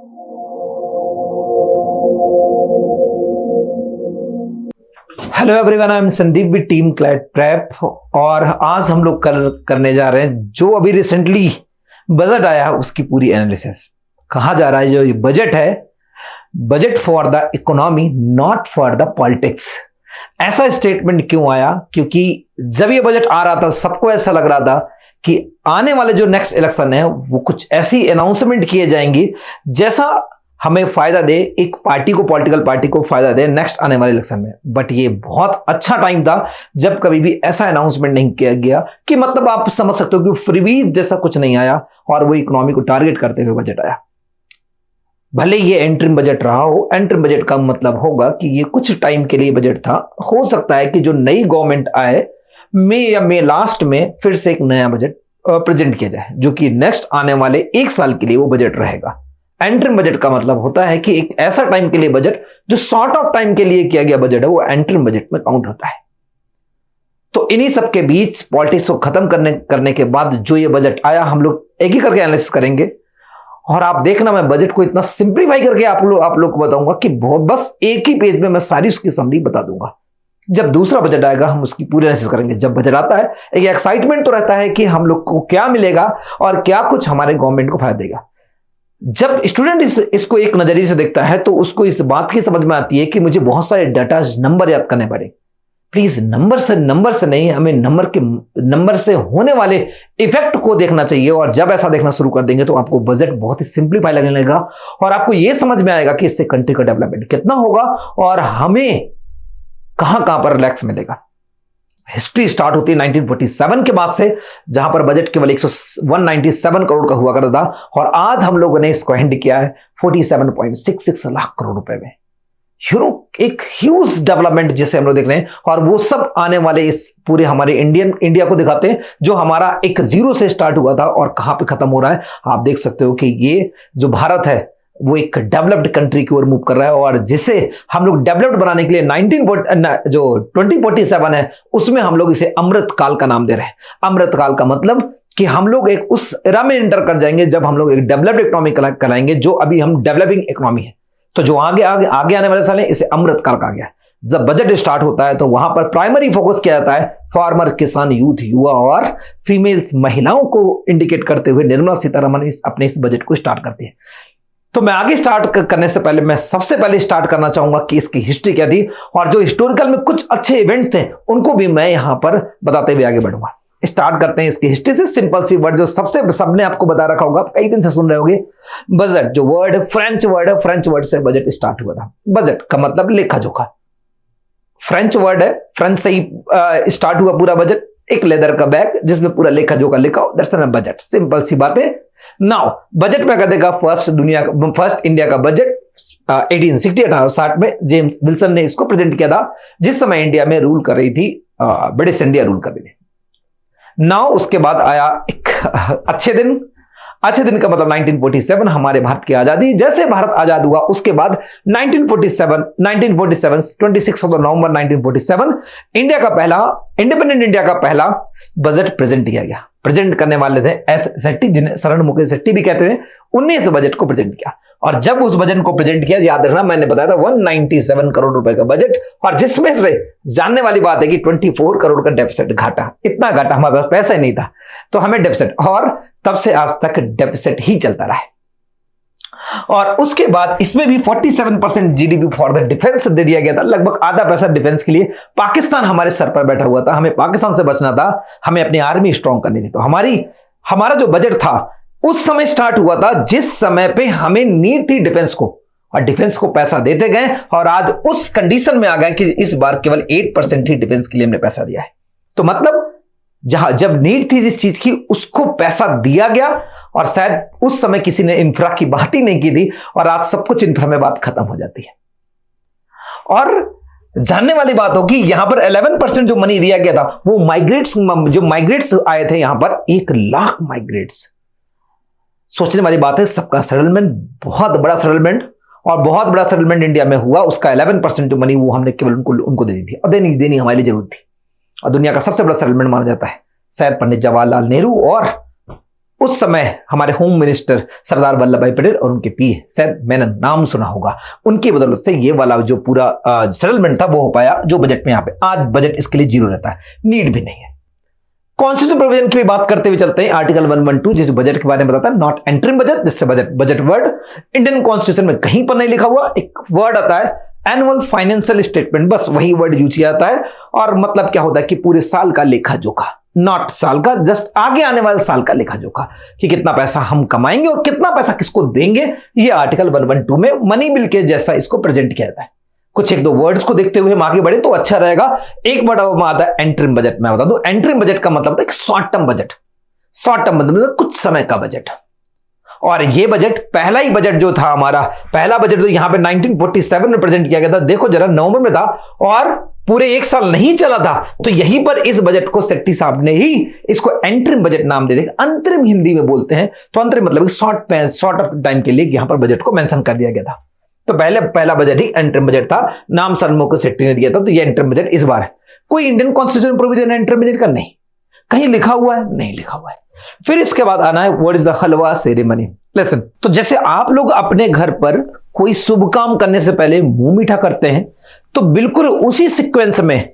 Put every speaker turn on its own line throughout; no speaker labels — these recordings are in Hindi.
Hello everyone, I am Sandeep with team CLAT prep. और आज हम लोग करने जा रहे हैं जो अभी रिसेंटली बजट आया है उसकी पूरी एनालिसिस। कहा जा रहा है जो ये बजट है, budget for the economy not for the politics. ऐसा स्टेटमेंट क्यों आया? क्योंकि जब ये बजट आ रहा था सबको ऐसा लग रहा था कि आने वाले जो नेक्स्ट इलेक्शन है वो कुछ ऐसी अनाउंसमेंट किए जाएंगी जैसा हमें फायदा दे, एक पार्टी को, पॉलिटिकल पार्टी को फायदा दे नेक्स्ट आने वाले इलेक्शन में। बट ये बहुत अच्छा टाइम था जब कभी भी ऐसा अनाउंसमेंट नहीं किया गया कि मतलब आप समझ सकते हो कि फ्रीबीज जैसा कुछ नहीं आया और वो इकोनॉमी को टारगेट करते हुए बजट आया। भले ये एंट्रीम बजट रहा हो, एंट्रीम बजट का मतलब होगा कि ये कुछ टाइम के लिए बजट था। हो सकता है कि जो नई गवर्नमेंट आए मई या मई लास्ट में फिर से एक नया बजट प्रेजेंट किया जाए जो कि नेक्स्ट आने वाले एक साल के लिए वो बजट रहेगा। एंट्रीम बजट का मतलब होता है कि एक ऐसा टाइम के लिए बजट जो शॉर्ट ऑफ टाइम के लिए किया गया बजट है वो एंट्रीम बजट में काउंट होता है। तो इन्हीं सब के बीच पॉलिटिक्स को खत्म करने के बाद जो ये बजट आया हम लोग एक ही करके एनालिसिस करेंगे। और आप देखना, मैं बजट को इतना सिंप्लीफाई करके आप लोग को बताऊंगा कि बहुत बस एक ही पेज में मैं सारी उसकी समरी बता दूंगा। जब दूसरा बजट आएगा हम उसकी पूरी एनालिसिस करेंगे। जब बजट आता है एक एक्साइटमेंट तो रहता है कि हम लोग को क्या मिलेगा और क्या कुछ हमारे गवर्नमेंट को फायदा देगा। जब स्टूडेंट इसको एक नजरिए से देखता है तो उसको इस बात की समझ में आती है कि मुझे बहुत सारे डाटा नंबर याद करने पड़े। प्लीज नंबर से नहीं, हमें नंबर से होने वाले इफेक्ट को देखना चाहिए। और जब ऐसा देखना शुरू कर देंगे तो आपको बजट बहुत ही सिंप्लीफाई लगने लगेगा और आपको यह समझ में आएगा कि इससे कंट्री का डेवलपमेंट कितना होगा और हमें कहां कहां पर रिलैक्स मिलेगा। हिस्ट्री स्टार्ट होती है 1947 के बाद से, जहां पर बजट केवल 197 करोड़ का हुआ करता था और आज हम लोगों ने इसको हैंड किया है 47.66 लाख करोड़ रुपए में। एक ह्यूज डेवलपमेंट जिसे हम लोग देख रहे हैं और वो सब आने वाले इस पूरे हमारे इंडिया को दिखाते हैं जो हमारा एक जीरो से स्टार्ट हुआ था और कहां पे खत्म हो रहा है। आप देख सकते हो कि ये जो भारत है वो एक डेवलप्ड कंट्री की ओर मूव कर रहा है और जिसे हम लोग डेवलप्ड बनाने के लिए 2047 है उसमें हम लोग इसे अमृत काल का नाम दे रहे हैं। अमृत काल का मतलब कि हम लोग एक उस एरा में एंटर कर जाएंगे जब हम लोग एक डेवलप्ड इकोनॉमी कहलाएंगे, जो अभी हम डेवलपिंग इकोनॉमी है। तो जो आगे आने वाले साल है इसे अमृत काल कहा गया है। जब बजट स्टार्ट होता है तो वहां पर प्राइमरी फोकस किया जाता है फार्मर, किसान, यूथ, युवा और फीमेल्स, महिलाओं को इंडिकेट करते हुए निर्मला सीतारमण अपने इस बजट को स्टार्ट करती है। तो मैं आगे स्टार्ट करने से पहले मैं सबसे पहले स्टार्ट करना चाहूंगा कि इसकी हिस्ट्री क्या थी और जो हिस्टोरिकल में कुछ अच्छे इवेंट थे उनको भी मैं यहां पर बताते हुए आगे बढ़ूंगा। स्टार्ट करते हैं इसकी हिस्ट्री से। सिंपल सी वर्ड जो सबने आपको बता रखा होगा, कई दिन से सुन रहे होंगे। बजट जो वर्ड है फ्रेंच वर्ड है, फ्रेंच वर्ड से बजट स्टार्ट हुआ था। बजट का मतलब लेखा जोखा, फ्रेंच वर्ड है, फ्रेंच से ही स्टार्ट हुआ पूरा बजट। एक लेदर का बैग जिसमें पूरा लेखा जोखा लिखा हो, दैट्स बजट। सिंपल सी बात है। नाउ बजट में क्या देगा, फर्स्ट इंडिया का बजट 1860 में जेम्स विल्सन ने इसको प्रेजेंट किया था, जिस समय इंडिया में रूल कर रही थी ब्रिटिश इंडिया रूल कर रही थी। नाउ उसके बाद आया एक अच्छे दिन का मतलब 1947, हमारे भारत की आजादी। जैसे भारत आजाद हुआ उसके बाद 1947 26 नवंबर 1947 इंडिपेंडेंट इंडिया का पहला बजट प्रेजेंट किया गया। प्रेजेंट करने वाले थे एस सेट्टी, जिन्हें शरण मुखर्जी सेट्टी भी कहते थे। उन्होंने इस बजट को प्रेजेंट किया और जब उस बजट को प्रेजेंट किया, याद रखना मैंने बताया था 197 करोड़ रुपए का बजट, और जिसमें से जानने वाली बात है कि 24 करोड़ का डेफिसिट, घाटा। इतना घाटा, हमारे पास पैसा ही नहीं था तो हमें डेफिसिट, और तब से आज तक डेफिसिट ही चलता रहा है। और उसके बाद इसमें भी 47% जीडीपी फॉर द डिफेंस दे दिया गया था। लगभग आधा पैसा डिफेंस के लिए। पाकिस्तान हमारे सर पर बैठा हुआ था, हमें पाकिस्तान से बचना था, हमें अपनी आर्मी स्ट्रांग करनी थी। तो हमारा जो बजट था उस समय स्टार्ट हुआ था जिस समय पे हमें नीड थी डिफेंस को, और डिफेंस को पैसा देते गए और आज उस कंडीशन में आ गए कि इस बार केवल 8% ही डिफेंस के लिए हमने पैसा दिया है। तो मतलब जब नीड थी जिस चीज की उसको पैसा दिया गया, और शायद उस समय किसी ने इंफ्रा की बात ही नहीं की थी, और आज सब कुछ इंफ्रा में बात खत्म हो जाती है। और जानने वाली बात होगी यहां पर 11% जो मनी दिया गया था वो माइग्रेट्स आए थे यहां पर 1 लाख माइग्रेट्स। सोचने वाली बात है, सबका सेटलमेंट, बहुत बड़ा सेटलमेंट, और बहुत बड़ा सेटलमेंट इंडिया में हुआ। उसका 11% जो मनी वो हमने केवल उनको दे दी थी, और देनी हमारे लिए जरूरत थी। और दुनिया का सबसे बड़ा सेटलमेंट माना जाता है शायद पंडित जवाहरलाल नेहरू और उस समय हमारे होम मिनिस्टर सरदार वल्लभ भाई पटेल और उनके पीए शायद मैंने नाम सुना होगा, उनकी बदौलत से ये वाला जो पूरा सेटलमेंट था वो हो पाया, जो बजट में यहाँ पे आज बजट इसके लिए जीरो रहता है, नीड भी नहीं है। कॉन्स्टिट्यूशन प्रोविजन की बात करते हुए चलते हैं, आर्टिकल 112 जिस बजट के बारे में बताता है नॉट एंटरिंग बजट, जिससे बजट वर्ड इंडियन कॉन्स्टिट्यूशन में कहीं पर नहीं लिखा हुआ, एक वर्ड आता है एनुअल फाइनेंशियल स्टेटमेंट, बस वही वर्ड यूज किया जाता है और मतलब क्या होता है कि पूरे साल का लेखा जोखा, नॉट साल का, जस्ट आगे आने वाले साल का लेखा जोखा कि कितना पैसा हम कमाएंगे और कितना पैसा किसको देंगे, ये आर्टिकल 112 में मनी बिल के जैसा इसको प्रेजेंट किया जाता है। कुछ एक दो वर्ड्स को देखते हुए हम आगे बढ़े तो अच्छा रहेगा। एक वर्ड अब आता है एंटरिम बजट, मैं बता दूं एंटरिम बजट का मतलब होता है short term budget, short term मतलब कुछ समय का बजट। और ये बजट पहला ही बजट जो था हमारा, पहला बजट जो यहां पे 1947 में प्रेजेंट किया गया था, देखो जरा नवंबर में था और पूरे एक साल नहीं चला था, तो यहीं पर इस बजट को सेट्टी साहब ने ही इसको एंटरिम बजट नाम दे दिया, अंतरिम हिंदी में बोलते हैं, तो अंतरिम मतलब शॉर्ट ऑफ टाइम के लिए यहां पर बजट को मेंशन कर दिया गया था। तो पहला बजट ही एंटरिम बजट था, नाम सन्मुख को सेट्टी ने दिया था, तो ये एंटरिम बजट इस बार है। कोई इंडियन कॉन्स्टिट्यूशन प्रोविजन है एंटरिम बजट का? नहीं, कहीं लिखा हुआ है? नहीं लिखा हुआ है। फिर इसके बाद आना है what is the halwa ceremony. Lesson, तो जैसे आप लोग अपने घर पर कोई शुभ काम करने से पहले मुंह मीठा करते हैं, तो बिल्कुल उसी सीक्वेंस में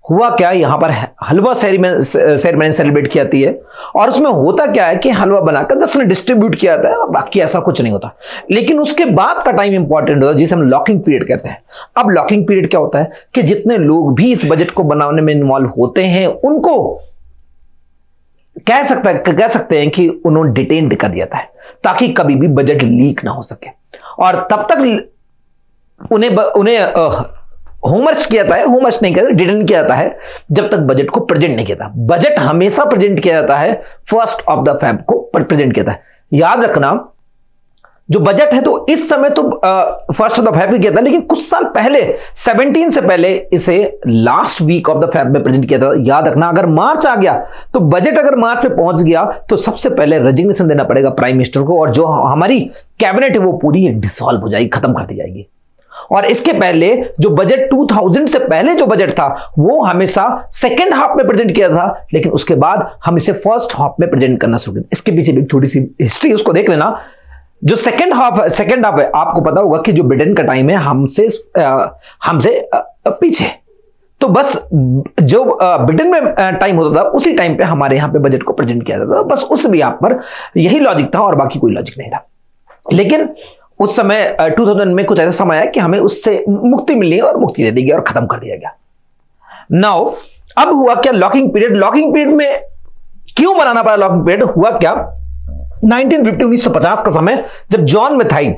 हुआ क्या, यहां पर हलवा सेरेमनी सेलिब्रेट की जाती है और उसमें होता क्या है कि हलवा बनाकर 10 ने डिस्ट्रीब्यूट किया जाता है और बाकी ऐसा कुछ नहीं होता। लेकिन उसके बाद का टाइम इंपॉर्टेंट होता है जिसे हम लॉकिंग पीरियड कहते हैं। अब लॉकिंग पीरियड क्या होता है कि जितने लोग भी इस बजट को बनाने में इन्वॉल्व होते हैं उनको कह सकते हैं कि उन्होंने डिटेन कर दिया था ताकि कभी भी बजट लीक ना हो सके, और तब तक उन्हें होमवर्क किया जाता है, होमवर्क नहीं कहते, डिटेन किया जाता है जब तक बजट को प्रेजेंट नहीं किया जाता। बजट हमेशा प्रेजेंट किया जाता है 1 February को प्रेजेंट किया जाता है। याद रखना जो बजट है तो इस समय तो 1 February किया था, लेकिन कुछ साल पहले 17 से पहले इसे last week of the Feb में प्रेजेंट किया था। याद रखना अगर मार्च आ गया तो बजट अगर मार्च में पहुंच गया तो सबसे पहले रेजिग्नेशन देना पड़ेगा प्राइम मिनिस्टर को, और जो हमारी कैबिनेट है वो पूरी डिसॉल्व हो जाएगी, खत्म कर दी जाएगी। और इसके पहले जो बजट 2000 से पहले जो बजट था वो हमेशा सेकेंड हाफ में प्रेजेंट किया था, लेकिन उसके बाद हम इसे फर्स्ट हाफ में प्रेजेंट करना शुरू किया। इसके पीछे भी थोड़ी सी हिस्ट्री उसको देख लेना। जो सेकेंड हाफ है आपको पता होगा कि जो ब्रिटेन का टाइम है हमसे पीछे, तो बस जो ब्रिटेन में टाइम होता था उसी टाइम पे हमारे यहाँ पे बजट को प्रेजेंट किया जाता था। बस उस भी यहाँ पर यही लॉजिक था और बाकी कोई लॉजिक नहीं था। लेकिन उस समय 2000 में कुछ ऐसा समय आया कि हमें उससे मुक्ति मिलनी और मुक्ति दे दी गई और खत्म कर दिया गया। नाउ अब हुआ क्या, लॉकिंग पीरियड में क्यों बनाना पड़ा? लॉकिंग पीरियड हुआ क्या, 1950 का समय जब जॉन मेथाई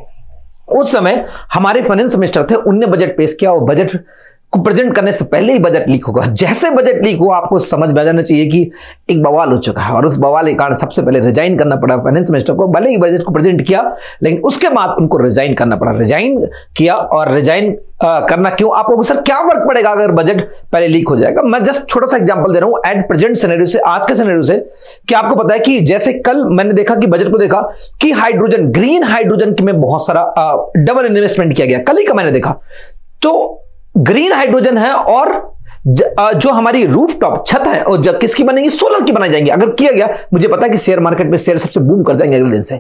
उस समय हमारे फाइनेंस मिनिस्टर थे, उनने बजट पेश किया और बजट को प्रेजेंट करने से पहले ही बजट लीक होगा। जैसे बजट लीक हुआ आपको समझ में आ जाना चाहिए कि एक बवाल हो चुका है, और उस बवाल के कारण सबसे पहले रिजाइन करना पड़ा फाइनेंस मिनिस्टर को। भले ही बजट को प्रेजेंट किया लेकिन उसके बाद उनको रिजाइन करना पड़ा। रिजाइन किया, और रिजाइन करना क्यों, आप लोगों सर क्या फर्क पड़ेगा अगर बजट पहले लीक हो जाएगा? मैं जस्ट छोटा सा एग्जांपल दे रहा हूं एट प्रेजेंट सिनेरियो से, आज के सिनेरियो से। कि आपको पता है कि जैसे कल मैंने देखा कि बजट को देखा कि हाइड्रोजन, ग्रीन हाइड्रोजन में बहुत सारा डबल इन्वेस्टमेंट किया गया, कल ही का मैंने देखा। तो ग्रीन हाइड्रोजन है और जो हमारी रूफटॉप छत है और जब किसकी बनेगी, सोलर की बनाई जाएंगी। अगर किया गया, मुझे पता है कि शेयर मार्केट में शेयर सबसे बूम कर जाएंगे अगले दिन से।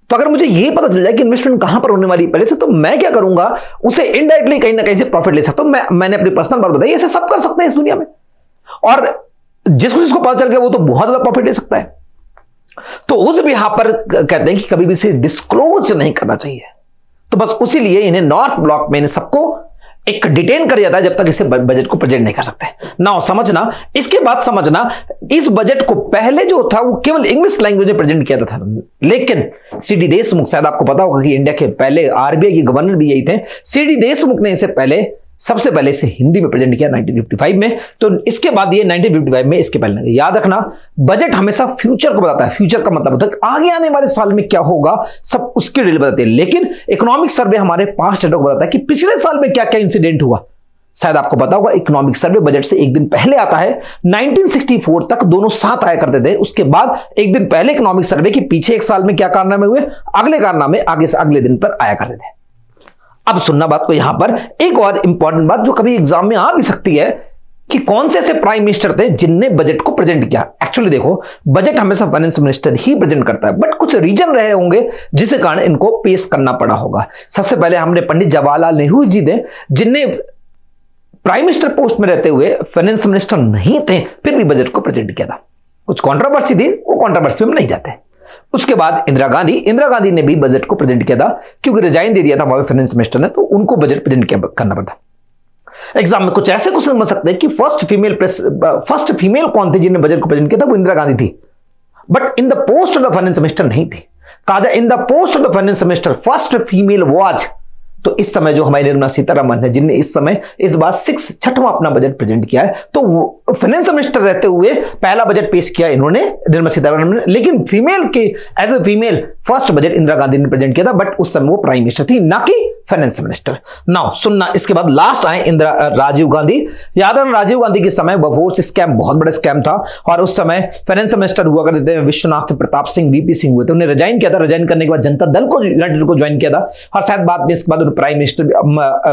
तो अगर मुझे यह पता चल जाए कि इन्वेस्टमेंट कहां पर होने वाली पहले से, तो मैं क्या करूंगा, उसे इनडायरेक्टली कहीं ना कहीं से प्रॉफिट ले सकता हूं। मैंने अपनी पर्सनल बात बताई, ऐसे सब कर सकते हैं इस दुनिया में, और जिसको पता चल गया वो तो बहुत ज्यादा प्रॉफिट ले सकता है। तो उस भी यहां पर कहते हैं कि कभी भी इसे डिस्क्लोज नहीं करना चाहिए। तो बस उसी लिए इन्हें नॉर्थ ब्लॉक में सबको एक डिटेन कर जाता है जब तक इसे बजट को प्रेजेंट नहीं कर सकते। नाउ समझना, इसके बाद समझना, इस बजट को पहले जो था वो केवल इंग्लिश लैंग्वेज में प्रेजेंट किया था, लेकिन सीडी देशमुख, शायद आपको पता होगा कि इंडिया के पहले आरबीआई के गवर्नर भी यही थे, सीडी देशमुख ने इसे सबसे पहले इसे हिंदी में प्रेजेंट किया 1955 में। तो इसके बाद ये 1955 में, इसके पहले याद रखना बजट हमेशा फ्यूचर को बताता है। फ्यूचर का मतलब होता है आगे आने वाले साल में क्या होगा, सब उसके डिटेल बताते हैं। लेकिन इकोनॉमिक सर्वे हमारे पास्ट डेटा को बताता है कि पिछले साल में क्या क्या इंसिडेंट हुआ। शायद आपको पता होगा इकोनॉमिक सर्वे बजट से एक दिन पहले आता है। 1964 तक दोनों साथ आया करते थे। उसके बाद एक दिन पहले इकोनॉमिक सर्वे की पीछे एक साल में क्या कारनामे हुए, अगले कारनामे आगे से अगले दिन पर आया करते थे। अब सुनना बात को, यहां पर एक और इंपॉर्टेंट बात जो कभी एग्जाम में आ भी सकती है, कि कौन से ऐसे प्राइम मिनिस्टर थे जिनने बजट को प्रेजेंट किया। एक्चुअली देखो, बजट हमेशा फाइनेंस मिनिस्टर ही प्रेजेंट करता है, बट कुछ रीजन रहे होंगे जिसके कारण इनको पेश करना पड़ा होगा। सबसे पहले हमने पंडित जवाहरलाल नेहरू जी थे, जिनने प्राइम मिनिस्टर पोस्ट में रहते हुए फाइनेंस मिनिस्टर नहीं थे, फिर भी बजट को प्रेजेंट किया था। कुछ कंट्रोवर्सी थी, वो कंट्रोवर्सी में नहीं जाते। उसके बाद इंदिरा गांधी ने भी बजट को प्रेजेंट किया था, क्योंकि रिजाइन दे दिया था वहां फाइनेंस मिनिस्टर ने, तो उनको बजट प्रेजेंट करना पड़ता। एग्जाम में कुछ ऐसे क्वेश्चन समझ सकते हैं कि फर्स्ट फीमेल कौन थी जिन्हें बजट को प्रेजेंट किया था, वो इंदिरा गांधी थी, but in the post of the finance minister नहीं थी। कहा in the post of the finance minister first female was, तो इस समय जो हमारी निर्मला सीतारमण है, जिनने इस समय इस बार छठवां अपना बजट प्रेजेंट किया है, तो फाइनेंस मिनिस्टर रहते हुए पहला बजट पेश किया इन्होंने, निर्मला सीतारमण ने, लेकिन फीमेल के as a female first budget Indira Gandhi ने प्रेजेंट किया था, बट उस समय वो प्राइम मिनिस्टर थी, ना कि फाइनेंस मिनिस्टर। नाउ सुनना, इसके बाद लास्ट आए राजीव गांधी। याद है राजीव गांधी के समय वोट स्कैम बहुत बड़ा स्कैम था, और उस समय फाइनेंस मिनिस्टर हुआ करते थे विश्वनाथ प्रताप सिंह, वीपी सिंह हुए थे, उन्हें रिजाइन किया था। रिजाइन करने के बाद जनता दल को यूनाइटेड को ज्वाइन किया था, और शायद बाद में इसके बाद प्राइम मिनिस्टर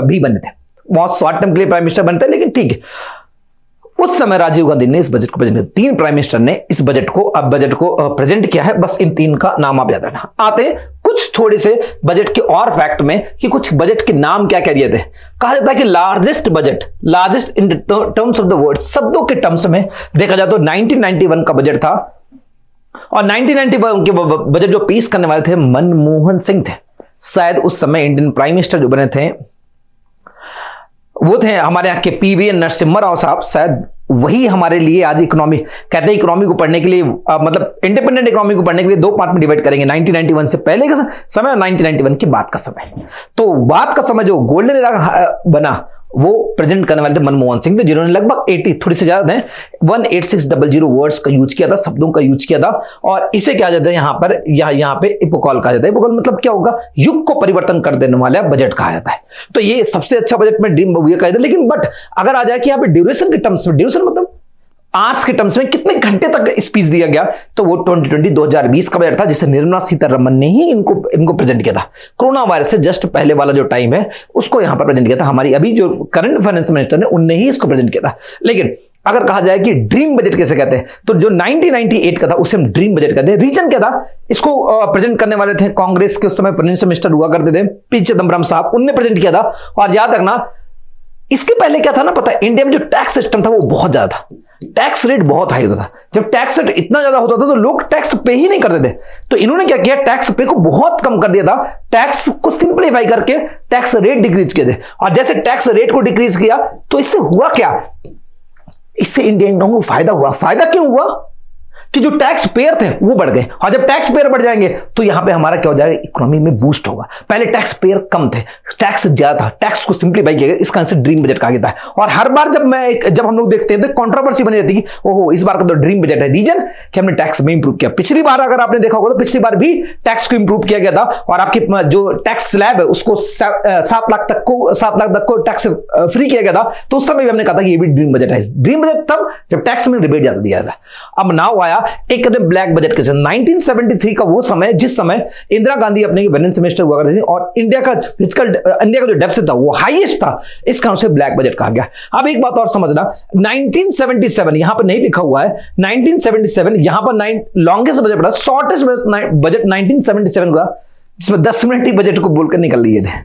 भी बने थे। बहुत शॉर्ट टर्म के लिए प्राइम मिनिस्टर बनते, लेकिन ठीक है, उस समय राजीव गांधी ने इस बजट को प्रेजेंट किया। 3 प्राइम मिनिस्टर ने इस बजट को प्रेजेंट किया है, बस इन 3 का नाम आप याद रखना। आते कुछ थोड़े से बजट के और फैक्ट में कि कुछ बजट के नाम क्या क्या दिए थे। कहा जाता है कि largest in terms of the word, शब्दों के टर्म्स में देखा जाए तो 1991 का बजट था, और 1991 के बजट जो पेश करने वाले थे मनमोहन सिंह थे। शायद उस समय इंडियन प्राइम मिनिस्टर जो बने थे वो थे हमारे यहाँ के पीवी नरसिम्हा राव साहब। शायद वही हमारे लिए आज इकोनॉमी कहते हैं, इकोनॉमी को पढ़ने के लिए मतलब इंडिपेंडेंट इकोनॉमी को पढ़ने के लिए 2 पार्ट में डिवाइड करेंगे, 1991 से पहले का समय और 1991 के बाद का समय। तो बाद का समय जो गोल्डन एरा बना वो प्रेजेंट करने वाले थे मनमोहन सिंह थे, जिन्होंने लगभग 80 थोड़ी से ज्यादा 18600 वर्ड्स का यूज किया था, शब्दों का यूज किया था। और इसे क्या जाता है यहाँ पे इपोकॉल कहा जाता है। इपोकॉल मतलब क्या होगा, युग को परिवर्तन कर देने वाला बजट कहा जाता है। तो ये सबसे अच्छा बजट में ड्रीम कहा जाता है। लेकिन बट अगर आ जाए कि यहाँ पे ड्यूरेशन के टर्म्स में, ड्यूरेशन मतलब आवर्स के टर्म्स में कितने घंटे तक स्पीच दिया गया, तो वो 2020 का बजट था, जिसे निर्मला सीतारमण ने ही इनको प्रेजेंट किया था। कोरोना वायरस से जस्ट पहले वाला जो टाइम है उसको यहां पर प्रेजेंट किया था। हमारी अभी जो करंट फाइनेंस मिनिस्टर ने उनने ही इसको प्रेजेंट किया था। लेकिन अगर कहा जाए कि ड्रीम बजट कैसे कहते हैं, तो जो 1998 का था उसे हम ड्रीम बजट कहते हैं। रीजन क्या था, इसको प्रेजेंट करने वाले थे कांग्रेस के उस समय फाइनेंस मिनिस्टर हुआ करते थे पी चिदम्बरम साहब, उनने प्रेजेंट किया था। और याद रखना इसके पहले क्या था ना, पता है इंडिया में जो टैक्स सिस्टम था वो बहुत ज्यादा था, टैक्स रेट बहुत हाई होता था। जब टैक्स रेट इतना ज्यादा होता था तो लोग टैक्स पे ही नहीं करते थे, तो इन्होंने क्या किया, टैक्स पे को बहुत कम कर दिया था, टैक्स को सिंप्लीफाई करके टैक्स रेट डिक्रीज किए थे। और जैसे टैक्स रेट को डिक्रीज किया तो इससे हुआ क्या, इससे इंडियन को फायदा हुआ। फायदा क्यों हुआ कि जो टैक्स पेयर थे वो बढ़ गए, और जब टैक्स पेयर बढ़ जाएंगे तो यहां पे हमारा क्या हो जाएगा, इकोनॉमी में बूस्ट होगा। पहले टैक्स पेयर कम थे, टैक्स ज्यादा था, टैक्स को सिंप्लीफाई किया गया, इसका आंसर ड्रीम बजट कहा गया है। और हर बार जब हम लोग देखते हैं तो कंट्रोवर्सी बनी रहती है, ओहो इस बार का तो ड्रीम बजट है। रीजन कि हमने टैक्स में इंप्रूव किया। पिछली बार अगर आपने देखा होगा तो पिछली बार भी टैक्स को इंप्रूव किया गया था, और आपकी जो टैक्स स्लैब है उसको 7 लाख तक को टैक्स फ्री किया गया था। तो उस समय भी हमने कहा था कि ये भी ड्रीम बजट है। ड्रीम बजट तब जब टैक्स में रिबेट ज्यादा दिया था। अब नाउ आया एक ब्लैक बजट के 1973 का वो समय जिस समय इंदिरा गांधी अपने फाइनेंस मिनिस्टर हुआ करती थी, और इंडिया का जो डेफिसिट था वो हाईएस्ट था, इस कारण से ब्लैक बजट कहा गया। अब एक बात और समझना, 1977 यहां पर नहीं लिखा हुआ है, 1977 यहां पर लॉन्गेस्ट बजट पड़ा, शॉर्टेस्ट बजट 1977 का, जिसमें 10 मिनट ही बजट को बोलकर निकल लिए थे।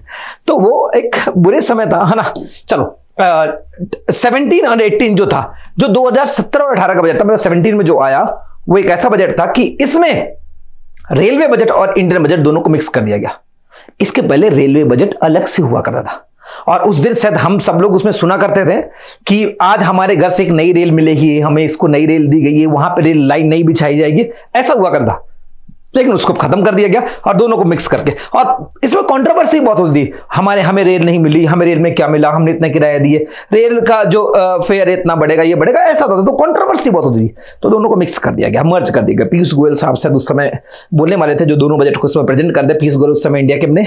तो वो एक बुरे समय था, है ना। चलो 17 और 18 जो था, जो 2017 और 18 का बजट था, मतलब 17 में जो आया वो एक ऐसा बजट था कि इसमें रेलवे बजट और इंडियन बजट दोनों को मिक्स कर दिया गया। इसके पहले रेलवे बजट अलग से हुआ करता था, और उस दिन शायद हम सब लोग उसमें सुना करते थे कि आज हमारे घर से एक नई रेल मिलेगी, हमें इसको नई रेल दी गई है, वहां पर रेल लाइन नई बिछाई जाएगी, ऐसा हुआ करता। लेकिन उसको खत्म कर दिया गया और दोनों को मिक्स करके, और इसमें कंट्रोवर्सी बहुत होती थी, हमें रेल नहीं मिली, हमें रेल में क्या मिला, हमने इतना किराया दिए, रेल का जो फेयर इतना बढ़ेगा, ये बढ़ेगा, ऐसा होता था। तो कंट्रोवर्सी बहुत होती थी, तो दोनों को मिक्स कर दिया गया, मर्ज कर दिया गया। पीयूष गोयल साहब शायद उस समय बोलने वाले थे जो दोनों बजट को उसमें प्रेजेंट कर दे। पीयूष गोयल उस समय इंडिया के अपने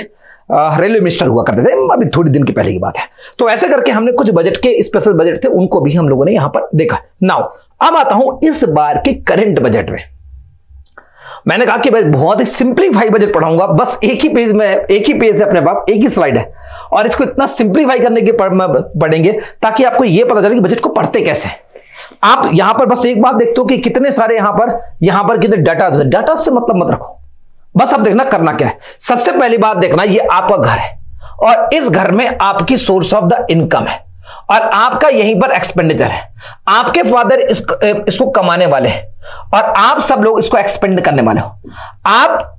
रेलवे मिनिस्टर हुआ करते थे, अभी थोड़ी दिन के पहले की बात है। तो ऐसे करके हमने कुछ बजट के स्पेशल बजट थे उनको भी हम लोगों ने यहां पर देखा। नाउ अब आता हूं इस बार के करंट बजट में। मैंने कहा कि भाई बहुत ही सिंप्लीफाई बजट पढ़ाऊंगा, बस एक ही पेज है अपने पास, एक ही स्लाइड है, और इसको इतना सिंप्लीफाई करने के पढ़ेंगे ताकि आपको यह पता चले कि बजट को पढ़ते कैसे। आप यहां पर बस एक बात देखते हो कि कितने सारे यहां पर कितने डाटा से मतलब मत रखो, बस आप देखना करना क्या है। सबसे पहली बात देखना, ये आपका घर है और इस घर में आपकी सोर्स ऑफ द इनकम है और आपका यहीं पर एक्सपेंडिचर है। आपके फादर इसको कमाने वाले हैं और आप सब लोग इसको एक्सपेंड करने वाले हो। आप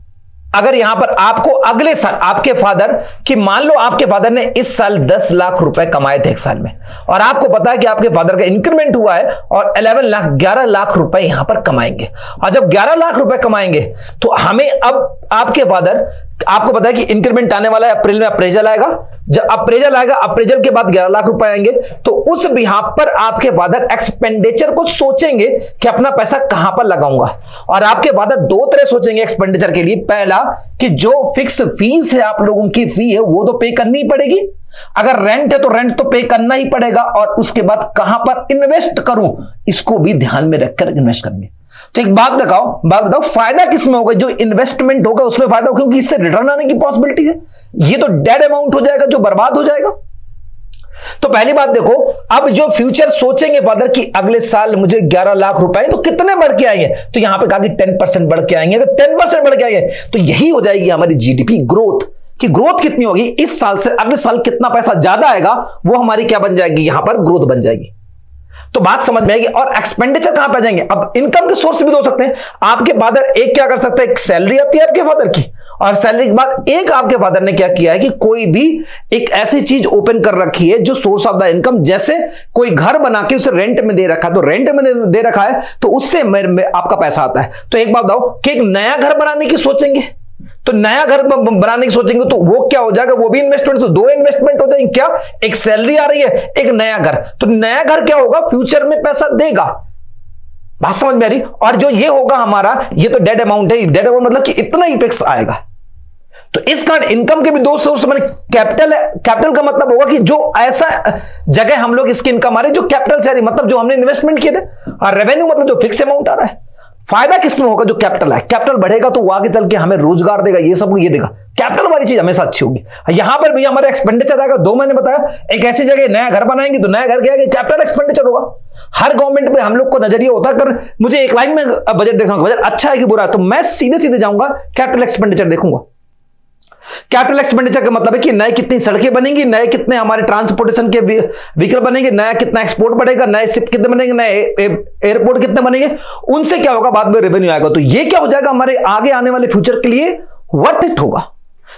अगर यहां पर आपको अगले साल आपके फादर की, मान लो आपके फादर ने इस साल 10 लाख रुपए कमाए थे एक साल में, और आपको पता है कि आपके फादर का इंक्रीमेंट हुआ है और 11 लाख रुपए यहां पर कमाएंगे। और जब 11 लाख रुपए कमाएंगे तो हमें अब आपके फादर, आपको पता है कि इंक्रीमेंट आने वाला है, अप्रैल में अप्रेजल आएगा, जब अप्रेजल आएगा अप्रेजल के बाद 11 लाख रुपए आएंगे, तो उस बिहाफ पर आपके फादर एक्सपेंडिचर को सोचेंगे कि अपना पैसा कहां पर लगाऊंगा। और आपके फादर दो तरह सोचेंगे एक्सपेंडिचर के लिए। पहला कि जो फिक्स फीस है, आप लोगों की फी है, वो तो पे करनी पड़ेगी, अगर रेंट है तो रेंट तो पे करना ही पड़ेगा, और उसके बाद कहां पर इन्वेस्ट करूं इसको भी ध्यान में रखकर इन्वेस्ट करेंगे। तो एक बात बताओ फायदा किसमें होगा? जो इन्वेस्टमेंट होगा उसमें फायदा होगा, क्योंकि इससे रिटर्न आने की पॉसिबिलिटी है। ये तो डेड अमाउंट हो जाएगा जो बर्बाद हो जाएगा। तो पहली बात देखो, अब जो फ्यूचर सोचेंगे फादर कि अगले साल मुझे 11 लाख रुपए तो कितने बढ़ के आएंगे, तो यहां पे कहा कि 10% बढ़ के आएंगे। अगर 10% बढ़ के आएंगे तो यही हो जाएगी हमारी जीडीपी ग्रोथ। कि ग्रोथ कितनी होगी, इस साल से अगले साल कितना पैसा ज्यादा आएगा, वो हमारी क्या बन जाएगी, यहां पर ग्रोथ बन जाएगी। तो बात समझ में आएगी। और एक्सपेंडिचर कहां पे आ जाएंगे? अब इनकम के सोर्स भी हो सकते हैं। आपके फादर एक क्या कर सकते हैं, एक सैलरी आती है आपके फादर की, और सैलरी के बाद एक आपके फादर ने क्या किया है कि कोई भी एक ऐसी चीज ओपन कर रखी है जो सोर्स ऑफ द इनकम, जैसे कोई घर बना के उसे रेंट में दे रखा है, तो रेंट में दे रखा है तो उससे आपका पैसा आता है। तो एक बात बताओ कि एक नया घर बनाने की सोचेंगे, तो नया घर बनाने की सोचेंगे तो वो क्या हो जाएगा, वो भी इन्वेस्टमेंट। तो दो इन्वेस्टमेंट हो जाएंगे, क्या, एक सैलरी आ रही है, एक नया घर। तो नया घर क्या होगा, फ्यूचर में पैसा देगा। बात समझ में आ रही? और जो ये होगा हमारा, ये तो डेड अमाउंट है। डेड अमाउंट मतलब कि इतना ही फिक्स आएगा। तो इस कारण इनकम के भी दो सोर्स मैंने, कैपिटल है। कैपिटल का मतलब होगा कि जो ऐसा जगह हम लोग इसकी इनकम आ रही है जो कैपिटल से आ रही, मतलब जो हमने इन्वेस्टमेंट किए थे। और रेवेन्यू मतलब जो फिक्स अमाउंट आ रहा है। फायदा किसमें होगा, जो कैपिटल है। कैपिटल बढ़ेगा तो वो आगे चल के हमें रोजगार देगा, ये सब ये देगा। कैपिटल वाली चीज हमेशा अच्छी होगी। यहां पर भी हमारा एक्सपेंडिचर आएगा। दो मैंने बताया, एक ऐसी जगह नया घर बनाएंगे तो नया घर क्या है, कैपिटल एक्सपेंडिचर होगा। हर गवर्नमेंट में हम लोग को नजरिया होता है, अगर मुझे एक लाइन में बजट देखना होगा, बजट अच्छा है कि बुरा है, तो मैं सीधे सीधे जाऊंगा कैपिटल एक्सपेंडिचर देखूंगा। कैपिटल एक्सपेंडिचर का मतलब है कि नए कितनी सड़कें बनेंगी, नए कितने हमारे ट्रांसपोर्टेशन के व्हीकल बनेंगे, नया कितना एक्सपोर्ट बढ़ेगा, नए शिप कितने बनेंगे, नए एयरपोर्ट कितने बनेंगे, उनसे क्या होगा, बाद में रेवेन्यू आएगा। तो ये क्या हो जाएगा, हमारे आगे आने वाले फ्यूचर के लिए वर्थ इट होगा।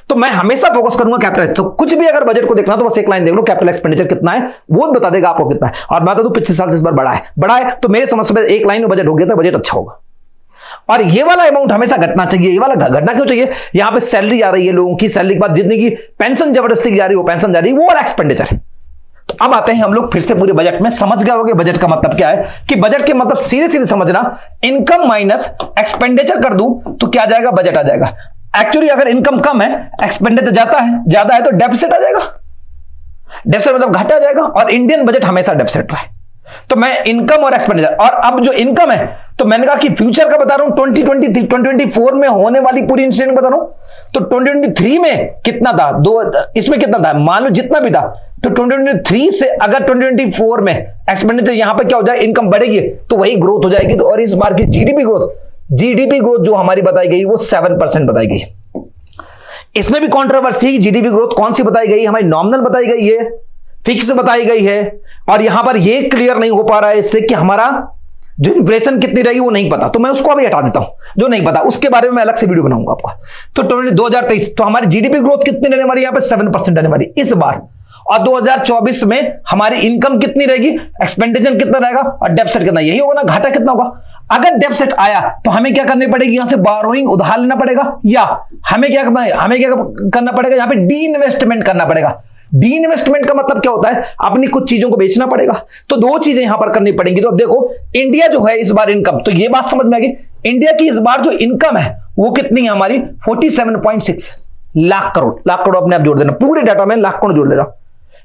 तो मैं हमेशा फोकस करूंगा कैपिटल। तो कुछ भी अगर बजट को देखना तो बस एक लाइन देख लो, कैपिटल एक्सपेंडिचर कितना है वो बता देगा आपको कितना है। और मैं तो पिछले साल से इस बार बढ़ा है तो मेरे समझ से एक लाइन में बजट हो गया था, बजट अच्छा होगा। और ये वाला अमाउंट हमेशा घटना चाहिए। ये वाला घटना क्यों चाहिए, यहां पे सैलरी आ रही है लोगों की, सैलरी के बाद जितनी की पेंशन जबरदस्ती की जा रही है वो पेंशन जा रही है, वो वाला एक्सपेंडिचर है। तो अब आते हैं हम लोग फिर से पूरे बजट में। समझ गए होंगे बजट का मतलब क्या है, कि बजट के मतलब सीधे सीधे समझना, इनकम माइनस एक्सपेंडिचर कर दूं तो क्या जाएगा, बजट आ जाएगा। एक्चुअली अगर इनकम कम है, एक्सपेंडिचर ज्यादा है तो डेफिसिट आ जाएगा। डेफिसिट मतलब घाटा जाएगा, और इंडियन बजट हमेशा डेफिसिट रहा है। तो मैं इनकम और एक्सपेंडिचर, और अब जो इनकम है तो मैंने कहा कि फ्यूचर का बता रहा हूं, 2024 में होने वाली पूरी इंसिडेंट बता रहा हूं। तो 2023 में कितना था, इसमें कितना था, मान लो जितना भी था, तो 2023 से अगर 2024 में एक्सपेंडिचर यहां पे क्या हो जाए, इनकम बढ़ेगी तो वही ग्रोथ हो जाएगी। तो और इस बार की जीडीपी ग्रोथ जो हमारी बताई गई वो 7% बताई गई। इसमें भी कॉन्ट्रोवर्सी है, जीडीपी ग्रोथ कौन सी बताई गई, हमारी नॉमिनल बताई गई है, फिक्स बताई गई है, और यहां पर ये क्लियर नहीं हो पा रहा है इससे कि हमारा जो इन्फ्लेशन कितनी रहेगी वो नहीं पता। तो मैं उसको अभी हटा देता हूं, जो नहीं पता उसके बारे में मैं अलग से वीडियो बनाऊंगा आपका। तो 2023 तो हमारी जीडीपी ग्रोथ कितनी रहने वाली, यहां पे 7% रहने वाली इस बार। और 2024 में हमारी इनकम कितनी रहेगी, एक्सपेंडिचर कितना रहेगा, और डेफिसिट कितना, यही होगा ना, घाटा कितना होगा। अगर डेफिसिट आया तो हमें क्या करनी पड़ेगी, यहां से बोरोइंग उधार लेना पड़ेगा, या हमें क्या करना पड़ेगा, यहां पे डी इन्वेस्टमेंट करना पड़ेगा। डी इन्वेस्टमेंट का मतलब क्या होता है, अपनी कुछ चीजों को बेचना पड़ेगा। तो दो चीजें यहां पर करनी पड़ेंगी। तो अब देखो इंडिया जो है इस बार इनकम, तो ये बात समझ में आ गई, इंडिया की इस बार जो इनकम है वो कितनी है हमारी, 47.6 लाख करोड़ अपने आप जोड़ देना, पूरे डाटा में लाख करोड़ जोड़ ले रहा हूं,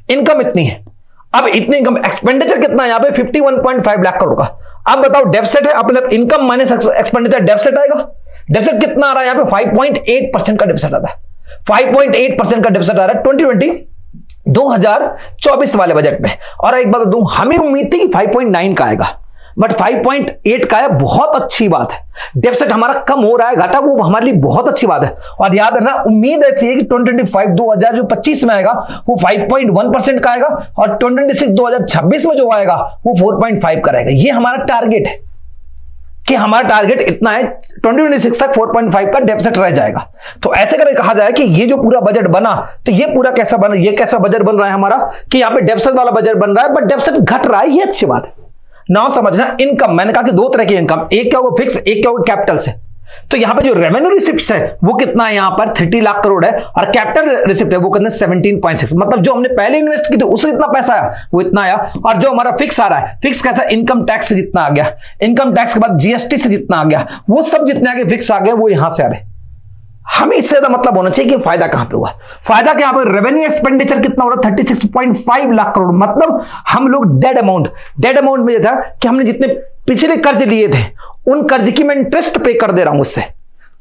इनकम इतनी है। अब इतनी इनकम, एक्सपेंडिचर कितना है यहां पे, 51.5 लाख करोड़ का। अब बताओ डेफिसिट है, अपने इनकम माइनस एक्सपेंडिचर डेफिसिट आएगा। डेफिसिट कितना आ रहा है यहाँ पे 5.8% का डेफिसिट आता है, 5.8% का डेफिसिट आ रहा है 2024 वाले बजट में। और एक बात दूं, हमें उम्मीद थी कि 5.9 का आएगा, बट 5.8 का है, बहुत अच्छी बात है। डेफिसिट हमारा कम हो रहा है, घाटा, वो हमारे लिए बहुत अच्छी बात है। और याद रखना, उम्मीद ऐसी है कि 2025 में आएगा वो 5.1% का आएगा, और 2026 में जो आएगा वो 4.5 का रहेगा। ये हमारा टारगेट है कि हमारा टारगेट इतना है, 2026 तक 4.5 का डेफिसिट रह जाएगा। तो ऐसे करके कहा जाए कि ये जो पूरा बजट बना, तो ये पूरा कैसा बना, ये कैसा बजट बन रहा है हमारा कि यहाँ पे डेफिसिट वाला बजट बन रहा है, बट डेफिसिट घट रहा है, ये अच्छी बात है। नाउ समझना, इनकम, मैंने कहा कि दो तरह की इनकम, एक क्या होगा फिक्स, एक क्या होगा कैपिटल से। तो यहां पे जो रेवेन्यू रिसिप्ट्स है वो कितना है, यहां पर 30 लाख करोड़ है, और कैपिटल रिसिप्ट है वो कितना 17.6, मतलब जो हमने पहले इन्वेस्ट की थी उससे जितना पैसा आया वो इतना आया। और जो हमारा फिक्स आ रहा है, फिक्स कैसा, इनकम टैक्स से जितना आ गया, इनकम टैक्स के बाद जीएसटी से जितना आ गया, वो सब जितने आगे फिक्स आ गया वो यहां से आ रहे। हमें इससे ज्यादा मतलब होना चाहिए कि फायदा कहां पे हुआ। फायदा क्या, यहाँ पे रेवेन्यू एक्सपेंडिचर कितना हो रहा है 36.5 लाख करोड़, मतलब हम लोग डेड अमाउंट में ये था कि हमने जितने पिछले कर्ज लिए थे उन कर्ज की मैं इंटरेस्ट पे कर दे रहा हूं उससे।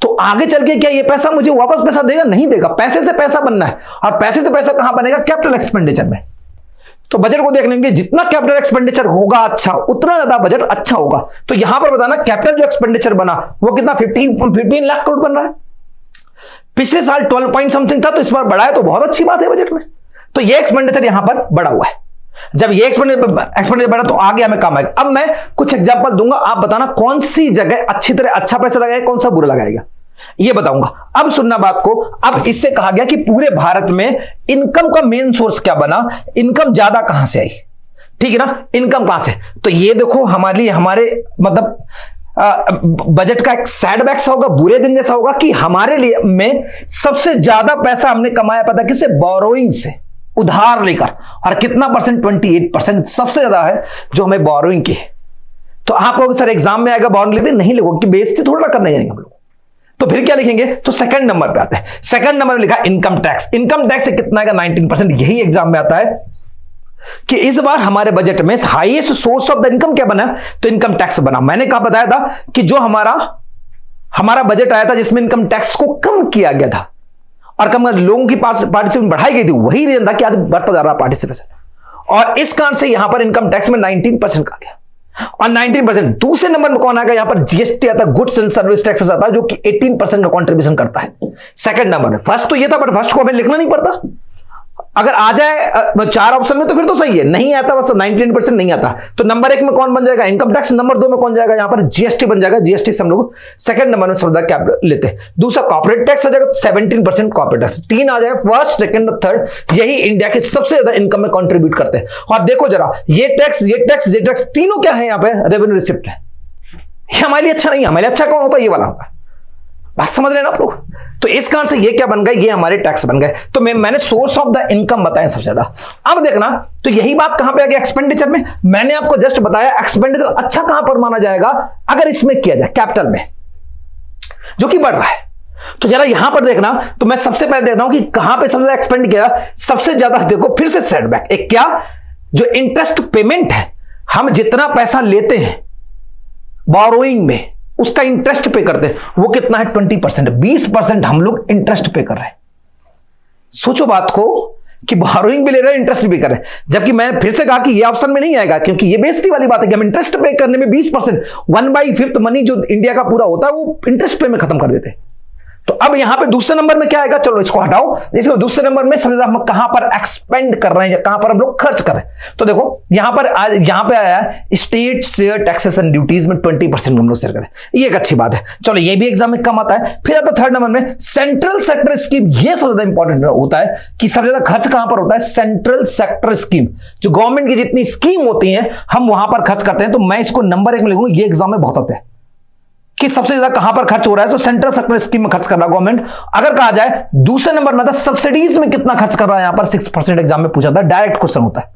तो आगे चल के क्या ये पैसा मुझे वापस पैसा देगा, नहीं देगा। पैसे से पैसा बनना है, और पैसे से पैसा कहां बनेगा, कैपिटल एक्सपेंडिचर में। तो बजट को देख लेंगे, जितना कैपिटल एक्सपेंडिचर होगा अच्छा, उतना ज्यादा बजट अच्छा होगा। तो यहां पर बताना कैपिटल जो एक्सपेंडिचर बना वो कितना 15 लाख करोड़ बन रहा है। पिछले साल 12 पॉइंट समथिंग था, तो इस बार बढ़ा है, तो बहुत अच्छी बात है बजट में। तो ये एक्सपेंडिचर यहां पर बढ़ा हुआ है। जब ये एक्सपेंडिचर बढ़ा तो आगे हमें काम आएगा। अब मैं कुछ एग्जांपल दूंगा, आप बताना कौन सी जगह अच्छी तरह अच्छा पैसा लगाएगा, कौन सा बुरा लगाएगा, ये बताऊंगा। अब सुनना बात को, अब इससे कहा गया कि पूरे भारत में इनकम का मेन सोर्स क्या बना, इनकम ज्यादा कहां से आई, ठीक है ना, इनकम कहां से। तो ये देखो हमारे लिए, हमारे मतलब बजट का एक सैड बैक्स होगा, बुरे दिन जैसा होगा कि हमारे लिए में सबसे ज्यादा पैसा हमने कमाया, पता किससे, बोरोइंग से, उधार लेकर। और कितना परसेंट, 28% सबसे ज्यादा है जो हमें बोरोइंग की है। तो आप लोग सर एग्जाम में आएगा बोरोइंग लेते, नहीं लोगों की बेइज्जती थोड़ा करने जाएंगे हम लोग, तो फिर क्या लिखेंगे, तो सेकंड नंबर पे आते हैं। सेकंड नंबर में लिखा इनकम टैक्स। इनकम टैक्स से कितना आएगा, 19%। यही एग्जाम में आता है कि इस बार हमारे बजट में highest source of the income क्या बना, तो इनकम टैक्स बना। मैंने कहा बताया था कि जो हमारा बजट आया था जिसमें इनकम टैक्स को कम किया गया था और कम लोगों की पार्टिसिपेशन बढ़ाई गई थी, वही रीजन था कि आज बढ़ता जा रहा पार्टिसिपेशन। और इस कारण से यहां पर इनकम टैक्स में 19% का गया, और 19%। दूसरे नंबर में कौन आएगा, यहां पर जीएसटी आता है, गुड्स एंड सर्विस टैक्सेस आता है, जो कि 18% का कंट्रीब्यूशन करता है सेकंड नंबर में। फर्स्ट तो ये था, बट फर्स्ट को हमें लिखना नहीं पड़ता। अगर आ जाए 4 ऑप्शन में तो फिर तो सही है, नहीं आता बस 99% नहीं आता, तो नंबर 1 में कौन बन जाएगा, इनकम टैक्स। नंबर 2 में कौन जाएगा, यहां पर जीएसटी बन जाएगा। जीएसटी से हम लोग सेकंड नंबर में समझा क्या लेते हैं। दूसरा कॉर्पोरेट टैक्स आ जाएगा, 17% कॉर्पोरेट टैक्स। 3 आ जाएगा, फर्स्ट सेकंड और थर्ड, यही इंडिया के सबसे ज्यादा इनकम में कंट्रीब्यूट करते हैं। और देखो जरा, ये टैक्स तीनों क्या है, यहाँ पे रेवेन्यू रिसिप्ट है। ये हमारे लिए अच्छा नहीं है, हमारे लिए अच्छा कौन होता है, ये वाला होता है। बात समझ रहे हैं ना आप लोग। तो इस कारण से ये क्या बन गए, ये हमारे टैक्स बन गए। तो मैंने सोर्स ऑफ द इनकम बताया सबसे ज्यादा। अब देखना, तो यही बात कहां पे आ गया, एक्सपेंडिचर में। मैंने आपको जस्ट बताया एक्सपेंडिचर अच्छा कहां पर माना जाएगा, अगर इसमें किया जाए कैपिटल में, जो कि बढ़ रहा है। तो जरा यहां पर देखना, तो मैं सबसे पहले देखता हूं कि कहां पे सबसे ज्यादा एक्सपेंड किया, सबसे ज्यादा देखो फिर से सेटबैक। एक क्या, जो इंटरेस्ट पेमेंट है, हम जितना पैसा लेते हैं बोरोइंग में, उसका इंटरेस्ट पे करते हैं, वो कितना है 20%। 20% हम लोग इंटरेस्ट पे कर रहे हैं। सोचो बात को कि बोरोइंग भी ले रहे हैं, इंटरेस्ट भी कर रहे हैं। जबकि मैंने फिर से कहा कि ये ऑप्शन में नहीं आएगा, क्योंकि ये बेइज्जती वाली बात है कि हम इंटरेस्ट पे करने में 20%, 1/5 मनी जो इंडिया का पूरा होता है वो इंटरेस्ट पे में खत्म कर देते हैं। तो अब यहां पे दूसरे नंबर में क्या आएगा, चलो इसको हटाओ। इसमें दूसरे नंबर में समझ हम कहां पर एक्सपेंड कर रहे हैं या कहां पर हम लोग खर्च कर रहे हैं। तो देखो यहां पे आया state share taxes and duties में 20% हम लोग शेयर करें, ये एक अच्छी बात है। चलो ये भी एग्जाम में कम आता है। फिर आता थर्ड नंबर में सेंट्रल सेक्टर स्कीम। ये सबसे ज्यादा इंपॉर्टेंट होता है कि सबसे ज्यादा खर्च कहां पर होता है, सेंट्रल सेक्टर स्कीम। जो गवर्नमेंट की जितनी स्कीम होती है हम वहां पर खर्च करते हैं। तो मैं इसको नंबर 1 में लिखूंगा, ये एग्जाम में बहुत आते हैं कि सबसे ज्यादा कहां पर खर्च हो रहा है, तो सेंट्रल सेक्टर स्कीम में खर्च कर रहा है गवर्नमेंट। अगर कहा जाए दूसरे नंबर में था सब्सिडीज में कितना खर्च कर रहा है, यहां पर 6% एग्जाम में पूछा था, डायरेक्ट क्वेश्चन होता है।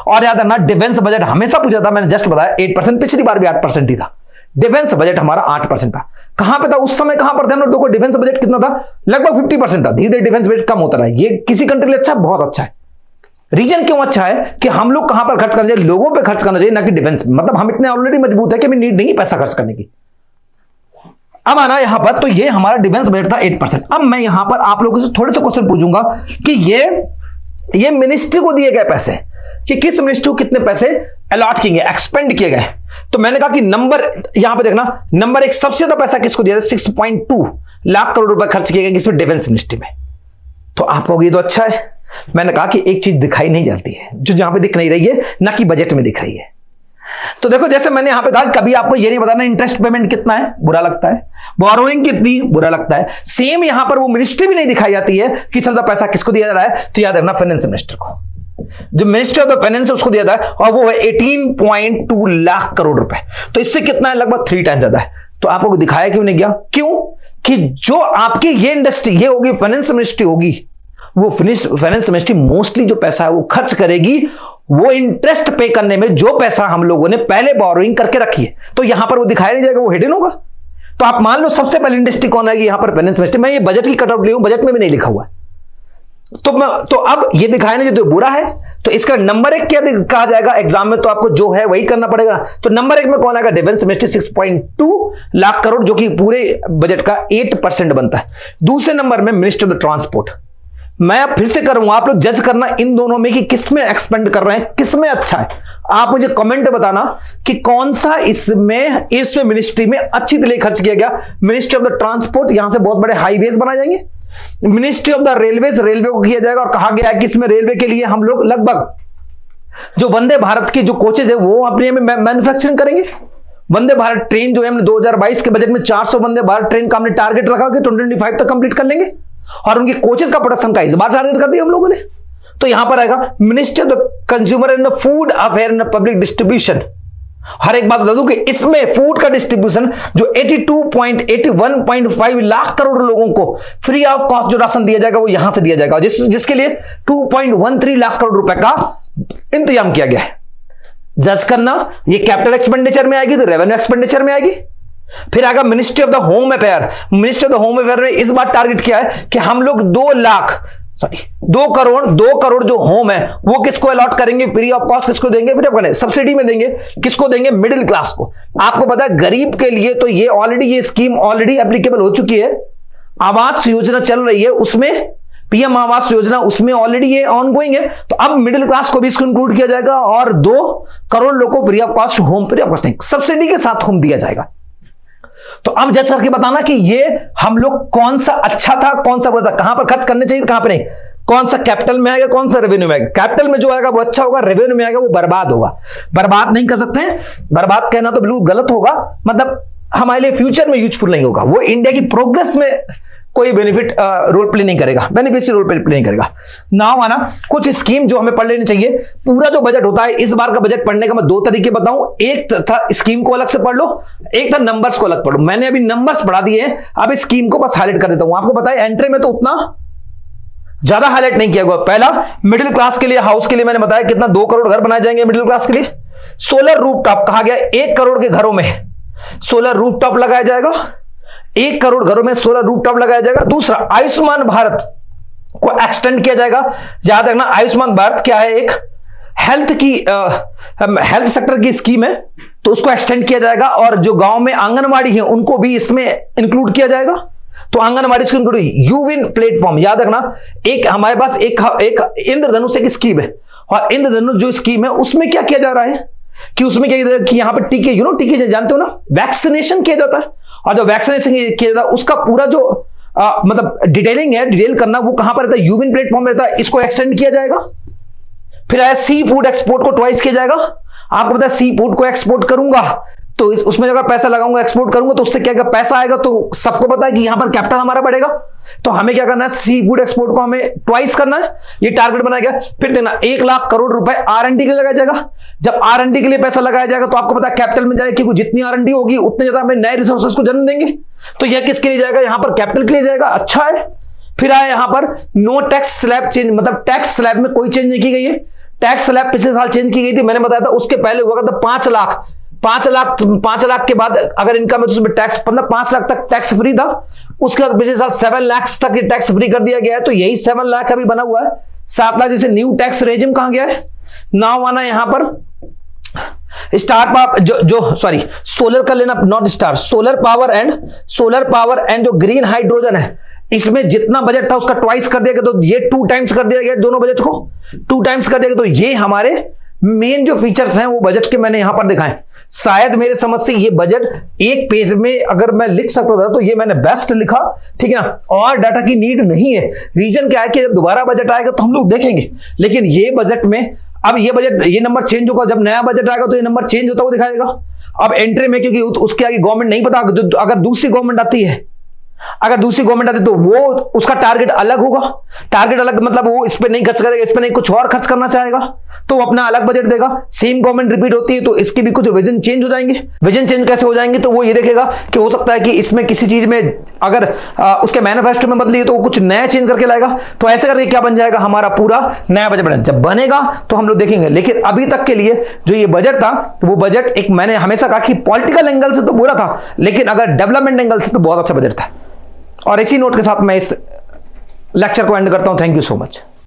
और याद रखना डिफेंस बजट हमेशा पूछा था, मैंने जस्ट बताया 8%, पिछली बार भी 8% ही था। डिफेंस बजट हमारा 8% था। कहां पे था उस समय, कहां पर थे हम लोग, देखो डिफेंस बजट कितना था, लगभग 50% था। धीरे धीरे डिफेंस बजट कम होता रहा। ये किसी कंट्री के लिए अच्छा, बहुत अच्छा है। रीजन क्यों अच्छा है कि हम लोग कहां पर खर्च करना चाहिए, लोगों पर खर्च करना चाहिए, ना कि डिफेंस। मतलब हम इतने ऑलरेडी मजबूत है कि हमें नीड नहीं पैसा खर्च करने की। अब आना यहां पर, तो ये हमारा डिफेंस बजट था 8%। अब मैं यहां पर आप लोगों से थोड़े से क्वेश्चन पूछूंगा कि ये मिनिस्ट्री को दिए गए पैसे, कि किस मिनिस्ट्री को कितने पैसे अलॉट किए गए, एक्सपेंड किए गए। तो मैंने कहा कि नंबर यहां पर देखना, नंबर 1 सबसे ज्यादा पैसा किसको दिया, 6.2 लाख करोड़ रुपए खर्च किए गए किसमें, डिफेंस मिनिस्ट्री में। तो आप कहोगे ये तो अच्छा है। मैंने कहा कि एक चीज दिखाई नहीं जाती है, जो जहां पे दिख नहीं रही है, ना कि बजट में दिख रही है। तो देखो, जैसे मैंने यहां पे कहा, कभी आपको ये नहीं बताना इंटरेस्ट पेमेंट कितना है, बुरा लगता है, बोरोइंग कितनी, बुरा लगता है। सेम यहां पर वो मिनिस्ट्री भी नहीं दिखाई जाती है कि सबका पैसा किसको दिया जा रहा है, तो याद रखना फाइनेंस मिनिस्टर को, जो मिनिस्टर ऑफ द फाइनेंस उसको दिया जाता है, और वो है 18.2 लाख करोड़ रुपए। तो इससे कितना है, लगभग 3 टाइम ज्यादा है। तो आपको दिखाया क्यों नहीं गया, क्यों कि जो आपकी ये इंडस्ट्री ये होगी, फाइनेंस मिनिस्ट्री होगी, वो फाइनेंस मिनिस्ट्री मोस्टली जो पैसा है वो खर्च करेगी वो इंटरेस्ट पे करने में, जो पैसा हम लोगों ने पहले बोरोइंग करके रखी है। तो यहां पर वो दिखाया नहीं जाएगा, वो हिडन होगा। तो आप मान लो सबसे पहले इंडस्ट्री कौन आएगी, यहां पर फाइनेंस मिनिस्ट्री। मैं ये बजट की कटआउट ली हूं, बजट में भी नहीं लिखा हुआ है। तो अब ये दिखाया नहीं जो बुरा है, तो इसका नंबर 1 क्या कहा जाएगा एग्जाम में, तो आपको जो है वही करना पड़ेगा। तो नंबर 1 में कौन आएगा, डिफेंस मिनिस्ट्री 6.2 लाख करोड़, जो कि पूरे बजट का 8% बनता है। दूसरे नंबर में मिनिस्टर ऑफ द ट्रांसपोर्ट। मैं फिर से करूंगा, आप लोग जज करना इन दोनों में कि किसमें एक्सपेंड कर रहे हैं, किसमें अच्छा है। आप मुझे कमेंट बताना कि कौन सा इसमें मिनिस्ट्री में अच्छी तरह खर्च किया गया। मिनिस्ट्री ऑफ द ट्रांसपोर्ट, यहां से बहुत बड़े हाईवेज बनाए जाएंगे। Ministry of the railways, railway को किया जाएगा, और कहा गया है कि इसमें रेलवे के लिए हम लोग लगभग जो वंदे भारत के जो कोचेज है वो अपने में मैन्युफैक्चरिंग करेंगे। वंदे भारत ट्रेन जो है हमने 2022 के बजट में 400 वंदे भारत ट्रेन का हमने टारगेट रखा कि 2025 तक कंप्लीट कर लेंगे, और उनके कोचेस का प्रोडक्शन का इस बार टारगेट कर दिया हम लोगों ने। तो यहां पर आएगा minister of the consumer and food affair and public distribution. हर एक बात बता दूं कि इसमें फूड का डिस्ट्रीब्यूशन जो 81.5 लाख करोड़ लोगों को फ्री ऑफ कॉस्ट जो राशन दिया जाएगा वो यहां से दिया जाएगा, जिसके लिए 2.13 लाख करोड़ रुपए का इंतजाम किया गया है। जज करना, ये कैपिटल एक्सपेंडिचर में आएगी तो रेवेन्यू एक्सपेंडिचर में आएगी। फिर आएगा ministry of the home affair. Ministry of the home affair ने इस बार टारगेट किया है कि हम लोग 2 करोड़ जो होम है वो किसको अलॉट करेंगे फ्री ऑफ कॉस्ट, किसको देंगे, फिर सब्सिडी में देंगे, किसको देंगे, मिडिल क्लास को। आपको पता है गरीब के लिए तो ये स्कीम ऑलरेडी एप्लीकेबल हो चुकी है। आवास योजना चल रही है, उसमें पीएम आवास योजना, उसमें ऑलरेडी ये ऑनगोइंग है। तो अब मिडिल क्लास को भी इसको इंक्लूड किया जाएगा, और 2 करोड़ लोगों को free of cost home, free of cost नहीं, सब्सिडी के साथ होम दिया जाएगा। तो अब जज करके बताना कि ये हम लोग कौन सा अच्छा था, कौन सा बुरा था, कहां पर खर्च करने चाहिए, कहां पर नहीं, कौन सा कैपिटल में आएगा, कौन सा रेवेन्यू में आएगा। कैपिटल में जो आएगा वो अच्छा होगा, रेवेन्यू में आएगा वो बर्बाद होगा। बर्बाद नहीं कर सकते हैं, बर्बाद कहना तो बिल्कुल गलत होगा, मतलब हमारे लिए फ्यूचर में यूजफुल नहीं होगा, वो इंडिया की प्रोग्रेस में कोई बेनिफिट रोल प्ले नहीं करेगा, बेनिफिशियल रोल प्ले नहीं करेगा। नाउ आना कुछ स्कीम जो हमें पढ़ लेनी चाहिए। पूरा जो बजट होता है, इस बार का बजट पढ़ने का मैं 2 तरीके बताऊं, एक था स्कीम को अलग से पढ़ लो, एक था नंबर्स को अलग पढ़ो। मैंने अभी नंबर्स पढ़ा दिए हैं, अब स्कीम को बस हाईलाइट कर देता हूं। आपको पता है एंट्री में तो उतना ज्यादा हाईलाइट नहीं किया गया। पहला, मिडिल क्लास के लिए, हाउस के लिए मैंने बताया कितना 2 करोड़ घर बनाए जाएंगे मिडिल क्लास के लिए। सोलर रूफटॉप कहा गया 1 करोड़ के घरों में सोलर रूफटॉप लगाया जाएगा, 1 करोड़ घरों में सोलर रूफटॉप लगाया जाएगा। दूसरा, आयुष्मान भारत को एक्सटेंड किया जाएगा। याद रखना आयुष्मान भारत क्या है, एक हेल्थ सेक्टर की स्कीम है, तो उसको एक्सटेंड किया जाएगा, और जो गांव में आंगनवाड़ी है उनको भी इसमें इंक्लूड किया जाएगा। तो आंगनवाड़ी इसको इंक्लूड, यूविन प्लेटफॉर्म, याद रखना एक हमारे पास एक इंद्रधनुष एक स्कीम है, और इंद्रधनुष जो स्कीम है उसमें क्या किया जा रहा है कि उसमें क्या कि यहां पर टीके, टीके जानते हो ना, वैक्सीनेशन किया जाता है, और जो वैक्सीनेशन किया जाता है उसका पूरा जो मतलब डिटेलिंग है, डिटेल करना, वो कहां पर रहता है, यूविन प्लेटफॉर्म में रहता है, इसको एक्सटेंड किया जाएगा। फिर आया सी फूड एक्सपोर्ट को ट्वाइस किया जाएगा। आपको पता है सी फूड को एक्सपोर्ट करूंगा तो उसमें अगर पैसा लगाऊंगा, एक्सपोर्ट करूंगा, तो उससे क्या पैसा आएगा, तो सबको पता है कि यहां पर कैपिटल हमारा बढ़ेगा। तो हमें क्या करना है, सी फूड एक्सपोर्ट को हमें ट्वाइस करना है, ये टारगेट बनाया गया। फिर देना 1 लाख करोड़ रुपए R&D के लिए लगाया जाएगा। जब R&D के लिए पैसा लगाया जाएगा तो आपको पता है कैपिटल में जाएगा, क्योंकि जितनी R&D होगी उतने ज्यादा हमें नए रिसोर्सेज को जन्म देंगे। तो यह किसके लिए जाएगा, यहां पर कैपिटल के लिए जाएगा, अच्छा है। फिर आया यहां पर नो टैक्स स्लैब चेंज, मतलब टैक्स स्लैब में कोई चेंज नहीं की गई है। टैक्स स्लैब पिछले साल चेंज की गई थी, मैंने बताया था। उसके पहले हुआ था 5 लाख के बाद अगर इनकम है तो उसमें टैक्स, मतलब 5 लाख तक टैक्स फ्री था। उसके बाद पिछले साल 7 लाख तक टैक्स फ्री कर दिया गया है, तो यही 7 लाख अभी बना हुआ है। 7 लाख जैसे न्यू टैक्स रेजिम कहां गया है। नाउ आना यहां पर स्टार पावर जो सॉरी सोलर कर लेना, not star, solar power and जो ग्रीन हाइड्रोजन है, इसमें जितना बजट था उसका ट्वाइस कर दिया गया, तो ये 2 टाइम्स कर दिया गया, दोनों बजट को 2 टाइम्स कर दिया गया। तो ये हमारे मेन जो फीचर्स हैं वो बजट के मैंने यहां पर दिखाए। शायद मेरे समझ से ये बजट एक पेज में अगर मैं लिख सकता था तो ये मैंने बेस्ट लिखा, ठीक है ना, और डाटा की नीड नहीं है। रीजन क्या है कि जब दोबारा बजट आएगा तो हम लोग देखेंगे, लेकिन ये बजट में अब ये बजट, ये नंबर चेंज होगा, जब नया बजट आएगा तो ये नंबर चेंज होता हुआ दिखाएगा। अब एंट्री में क्योंकि उसके आगे गवर्नमेंट नहीं पता, अगर दूसरी गवर्नमेंट आती है, तो वो उसका टारगेट अलग होगा। टारगेट अलग मतलब वो इस पे नहीं खर्च करेगा, इस पे नहीं, कुछ और खर्च करना चाहेगा तो वो अपना अलग बजट देगा। सेम गवर्नमेंट रिपीट होती है तो इसके भी कुछ विजन चेंज हो जाएंगे। विजन चेंज कैसे हो जाएंगे, तो वो ये देखेगा कि हो सकता है कि इसमें किसी चीज में अगर उसके मैनिफेस्टो में बदली है तो वो कुछ नया चेंज करके लाएगा। तो ऐसे करके क्या बन जाएगा, हमारा पूरा नया बजट बनेगा। जब बनेगा तो हम लोग देखेंगे। लेकिन अभी तक के लिए जो ये बजट था, वो बजट एक, मैंने हमेशा कहा कि पॉलिटिकल एंगल से तो बुरा था, लेकिन अगर डेवलपमेंट एंगल से तो बहुत अच्छा बजट था। और इसी नोट के साथ मैं इस लेक्चर को एंड करता हूं। Thank you so much.